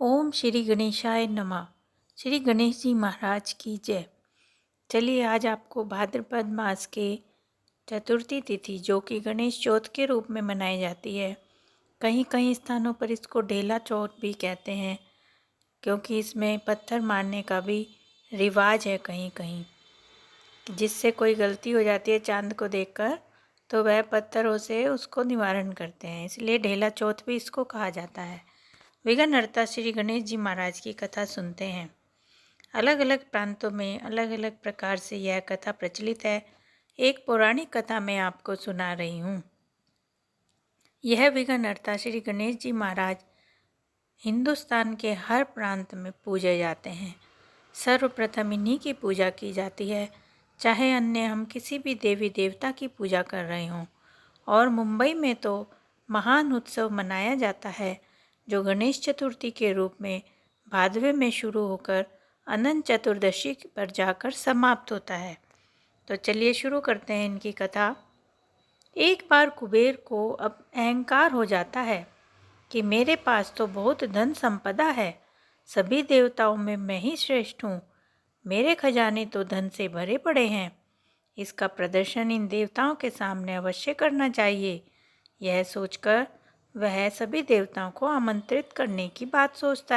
ओम श्री गणेशाय नमः। श्री गणेश जी महाराज की जय। चलिए आज आपको भाद्रपद मास के चतुर्थी तिथि जो कि गणेश चौथ के रूप में मनाई जाती है, कहीं कहीं स्थानों पर इसको ढेला चौथ भी कहते हैं, क्योंकि इसमें पत्थर मारने का भी रिवाज है कहीं कहीं। जिससे कोई गलती हो जाती है चांद को देखकर, तो वह पत्थरों से उसको निवारण करते हैं, इसलिए ढेला चौथ भी इसको कहा जाता है। विघ्नहर्ता श्री गणेश जी महाराज की कथा सुनते हैं। अलग अलग प्रांतों में अलग अलग प्रकार से यह कथा प्रचलित है। एक पौराणिक कथा मैं आपको सुना रही हूँ। यह विघ्नहर्ता श्री गणेश जी महाराज हिंदुस्तान के हर प्रांत में पूजे जाते हैं। सर्वप्रथम इन्हीं की पूजा की जाती है, चाहे अन्य हम किसी भी देवी देवता की पूजा कर रहे हों। और मुंबई में तो महान उत्सव मनाया जाता है, जो गणेश चतुर्थी के रूप में भादवे में शुरू होकर अनंत चतुर्दशी पर जाकर समाप्त होता है। तो चलिए शुरू करते हैं इनकी कथा। एक बार कुबेर को अब अहंकार हो जाता है कि मेरे पास तो बहुत धन संपदा है, सभी देवताओं में मैं ही श्रेष्ठ हूँ, मेरे खजाने तो धन से भरे पड़े हैं, इसका प्रदर्शन इन देवताओं के सामने अवश्य करना चाहिए। यह सोचकर वह सभी देवताओं को आमंत्रित करने की बात सोचता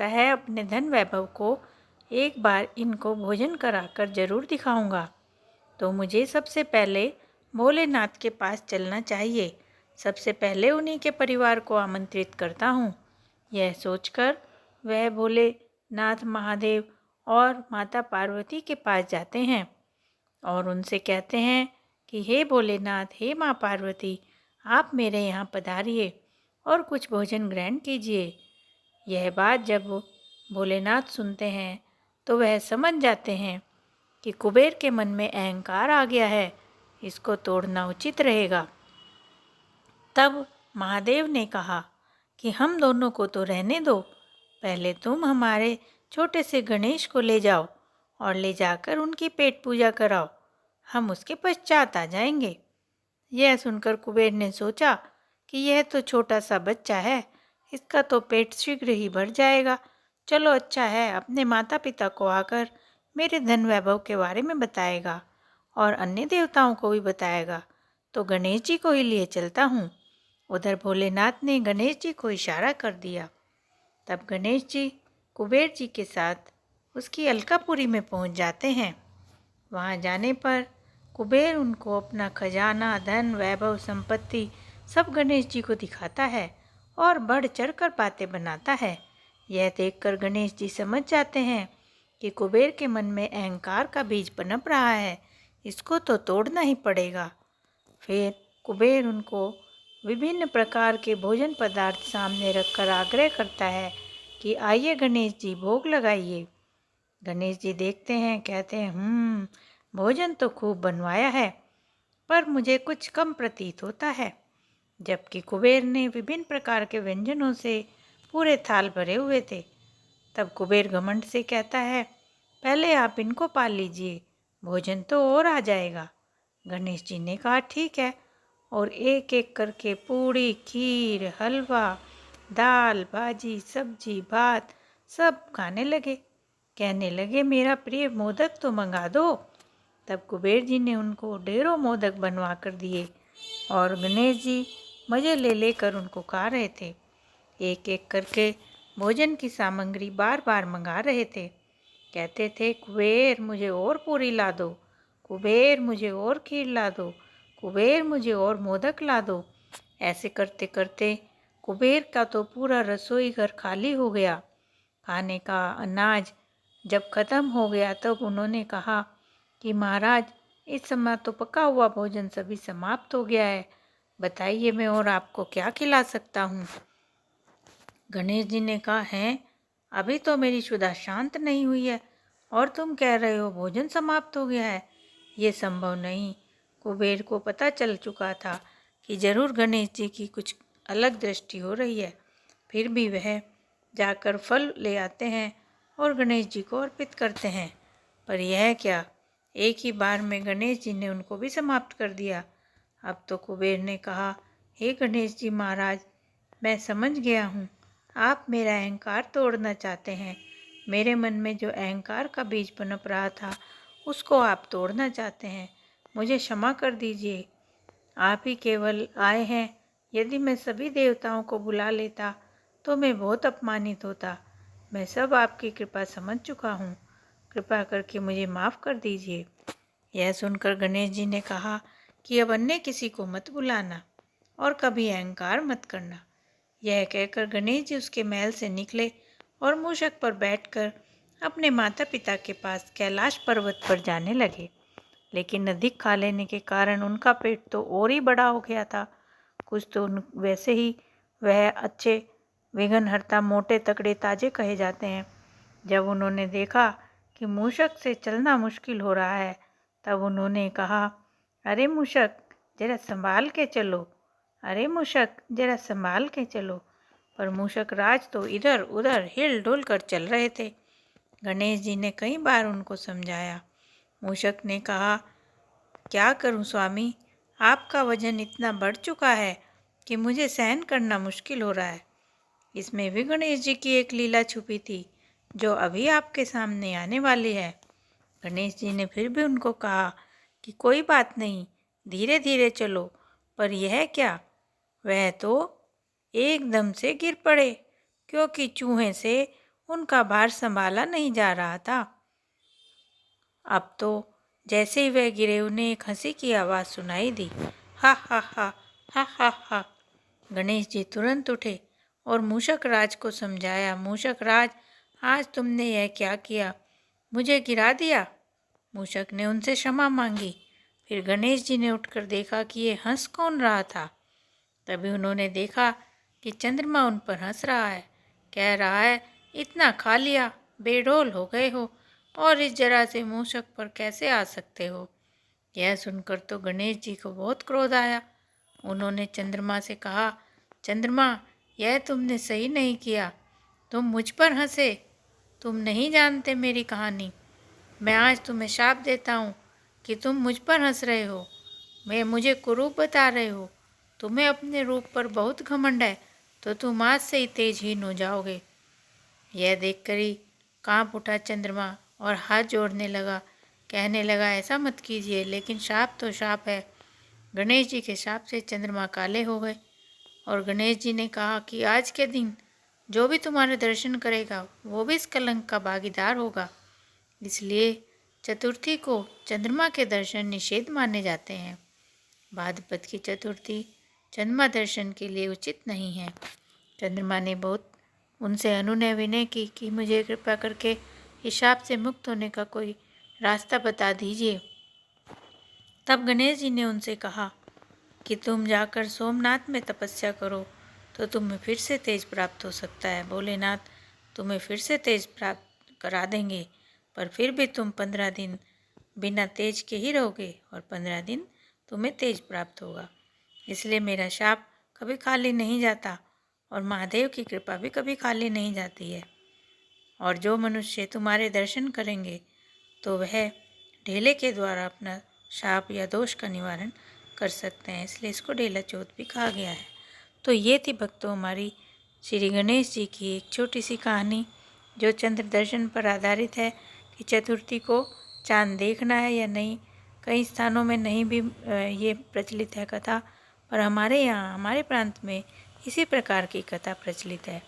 है अपने धन वैभव को एक बार इनको भोजन कराकर जरूर दिखाऊंगा। तो मुझे सबसे पहले भोलेनाथ के पास चलना चाहिए, सबसे पहले उन्हीं के परिवार को आमंत्रित करता हूँ। यह सोचकर वह भोलेनाथ महादेव और माता पार्वती के पास जाते हैं और उनसे कहते हैं कि हे भोलेनाथ, हे माँ पार्वती, आप मेरे यहाँ पधारिए और कुछ भोजन ग्रहण कीजिए। यह बात जब भोलेनाथ सुनते हैं तो वह समझ जाते हैं कि कुबेर के मन में अहंकार आ गया है, इसको तोड़ना उचित रहेगा। तब महादेव ने कहा कि हम दोनों को तो रहने दो, पहले तुम हमारे छोटे से गणेश को ले जाओ और ले जाकर उनकी पेट पूजा कराओ, हम उसके पश्चात आ जाएंगे। यह सुनकर कुबेर ने सोचा कि यह तो छोटा सा बच्चा है, इसका तो पेट शीघ्र ही भर जाएगा। चलो अच्छा है, अपने माता पिता को आकर मेरे धन वैभव के बारे में बताएगा और अन्य देवताओं को भी बताएगा, तो गणेश जी को ही लिए चलता हूँ। उधर भोलेनाथ ने गणेश जी को इशारा कर दिया। तब गणेश जी कुबेर जी के साथ उसकी अलकापुरी में पहुँच जाते हैं। वहाँ जाने पर कुबेर उनको अपना खजाना, धन, वैभव, संपत्ति सब गणेश जी को दिखाता है और बढ़ चढ़ कर बातें बनाता है। यह देखकर गणेश जी समझ जाते हैं कि कुबेर के मन में अहंकार का बीज पनप रहा है, इसको तो तोड़ना ही पड़ेगा। फिर कुबेर उनको विभिन्न प्रकार के भोजन पदार्थ सामने रखकर आग्रह करता है कि आइए गणेश जी, भोग लगाइए। गणेश जी देखते हैं, कहते हैं भोजन तो खूब बनवाया है, पर मुझे कुछ कम प्रतीत होता है। जबकि कुबेर ने विभिन्न प्रकार के व्यंजनों से पूरे थाल भरे हुए थे। तब कुबेर घमंड से कहता है, पहले आप इनको पाल लीजिए, भोजन तो और आ जाएगा। गणेश जी ने कहा ठीक है, और एक एक करके पूड़ी, खीर, हलवा, दाल, भाजी, सब्जी, भात सब खाने लगे। कहने लगे मेरा प्रिय मोदक तो मंगा दो। तब कुबेर जी ने उनको ढेरों मोदक बनवा कर दिए और गणेश जी मज़े ले लेकर उनको खा रहे थे। एक एक करके भोजन की सामग्री बार बार मंगा रहे थे। कहते थे कुबेर मुझे और पूरी ला दो, कुबेर मुझे और खीर ला दो, कुबेर मुझे और मोदक ला दो। ऐसे करते करते कुबेर का तो पूरा रसोई घर खाली हो गया। खाने का अनाज जब खत्म हो गया तब उन्होंने कहा कि महाराज, इस समय तो पका हुआ भोजन सभी समाप्त हो गया है, बताइए मैं और आपको क्या खिला सकता हूँ। गणेश जी ने कहा है, अभी तो मेरी क्षुधा शांत नहीं हुई है और तुम कह रहे हो भोजन समाप्त हो गया है, ये संभव नहीं। कुबेर को पता चल चुका था कि जरूर गणेश जी की कुछ अलग दृष्टि हो रही है। फिर भी वह जाकर फल ले आते हैं और गणेश जी को अर्पित करते हैं। पर यह क्या, एक ही बार में गणेश जी ने उनको भी समाप्त कर दिया। अब तो कुबेर ने कहा, हे गणेश जी महाराज, मैं समझ गया हूँ, आप मेरा अहंकार तोड़ना चाहते हैं। मेरे मन में जो अहंकार का बीज पनप रहा था उसको आप तोड़ना चाहते हैं। मुझे क्षमा कर दीजिए। आप ही केवल आए हैं। यदि मैं सभी देवताओं को बुला लेता तो मैं बहुत अपमानित होता। मैं सब आपकी कृपा समझ चुका हूँ। कृपा करके मुझे माफ़ कर दीजिए। यह सुनकर गणेश जी ने कहा कि अब अन्य किसी को मत बुलाना और कभी अहंकार मत करना। यह कहकर गणेश जी उसके महल से निकले और मूषक पर बैठकर अपने माता पिता के पास कैलाश पर्वत पर जाने लगे। लेकिन अधिक खा लेने के कारण उनका पेट तो और ही बड़ा हो गया था। कुछ तो वैसे ही वह अच्छे विघ्नहर्ता मोटे तगड़े ताजे कहे जाते हैं। जब उन्होंने देखा कि मूषक से चलना मुश्किल हो रहा है तब उन्होंने कहा, अरे मूषक जरा संभाल के चलो, अरे मूषक जरा संभाल के चलो। पर मूषक राज तो इधर उधर हिल डुल कर चल रहे थे। गणेश जी ने कई बार उनको समझाया। मूषक ने कहा, क्या करूं स्वामी, आपका वजन इतना बढ़ चुका है कि मुझे सहन करना मुश्किल हो रहा है। इसमें भी गणेश जी की एक लीला छुपी थी जो अभी आपके सामने आने वाली है। गणेश जी ने फिर भी उनको कहा कि कोई बात नहीं, धीरे धीरे चलो। पर यह क्या, वह तो एकदम से गिर पड़े क्योंकि चूहे से उनका भार संभाला नहीं जा रहा था। अब तो जैसे ही वह गिरे उन्हें एक हंसी की आवाज़ सुनाई दी। हा हा हा हा हा हा। गणेश जी तुरंत उठे और मूषक राज को समझाया, मूषक राज आज तुमने यह क्या किया, मुझे गिरा दिया। मूषक ने उनसे क्षमा मांगी। फिर गणेश जी ने उठकर देखा कि ये हंस कौन रहा था। तभी उन्होंने देखा कि चंद्रमा उन पर हंस रहा है। कह रहा है, इतना खा लिया, बेडौल हो गए हो और इस जरा से मूषक पर कैसे आ सकते हो। यह सुनकर तो गणेश जी को बहुत क्रोध आया। उन्होंने चंद्रमा से कहा, चंद्रमा यह तुमने सही नहीं किया, तुम मुझ पर हंसे, तुम नहीं जानते मेरी कहानी। मैं आज तुम्हें शाप देता हूँ कि तुम मुझ पर हंस रहे हो, मुझे कुरूप बता रहे हो। तुम्हें अपने रूप पर बहुत घमंड है तो तुम आज से ही तेजहीन हो जाओगे। यह देखकर ही कांप उठा चंद्रमा और हाथ जोड़ने लगा, कहने लगा, ऐसा मत कीजिए, लेकिन शाप तो शाप है। गणेश जी के शाप से चंद्रमा काले हो गए और गणेश जी ने कहा कि आज के दिन जो भी तुम्हारे दर्शन करेगा वो भी इस कलंक का भागीदार होगा। इसलिए चतुर्थी को चंद्रमा के दर्शन निषेध माने जाते हैं। भाद्रपद की चतुर्थी चंद्रमा दर्शन के लिए उचित नहीं है। चंद्रमा ने बहुत उनसे अनुनय विनय की कि मुझे कृपा करके इस शाप से मुक्त होने का कोई रास्ता बता दीजिए। तब गणेश जी ने उनसे कहा कि तुम जाकर सोमनाथ में तपस्या करो तो तुम्हें फिर से तेज प्राप्त हो सकता है। भोलेनाथ तुम्हें फिर से तेज प्राप्त करा देंगे, पर फिर भी तुम 15 दिन बिना तेज के ही रहोगे और 15 दिन तुम्हें तेज प्राप्त होगा। इसलिए मेरा शाप कभी खाली नहीं जाता और महादेव की कृपा भी कभी खाली नहीं जाती है। और जो मनुष्य तुम्हारे दर्शन करेंगे तो वह ढेले के द्वारा अपना शाप या दोष का निवारण कर सकते हैं, इसलिए इसको ढेला चौथ भी कहा गया है। तो ये थी भक्तों हमारी श्री गणेश जी की एक छोटी सी कहानी जो चंद्र दर्शन पर आधारित है कि चतुर्थी को चांद देखना है या नहीं। कई स्थानों में नहीं भी ये प्रचलित है कथा, पर हमारे यहाँ हमारे प्रांत में इसी प्रकार की कथा प्रचलित है।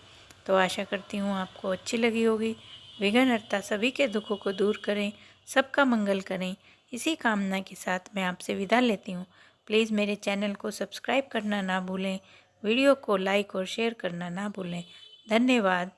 तो आशा करती हूँ आपको अच्छी लगी होगी। विघ्नहर्ता सभी के दुखों को दूर करें, सबका मंगल करें, इसी कामना के साथ मैं आपसे विदा लेती हूँ। प्लीज़ मेरे चैनल को सब्सक्राइब करना ना भूलें, वीडियो को लाइक और शेयर करना ना भूलें। धन्यवाद।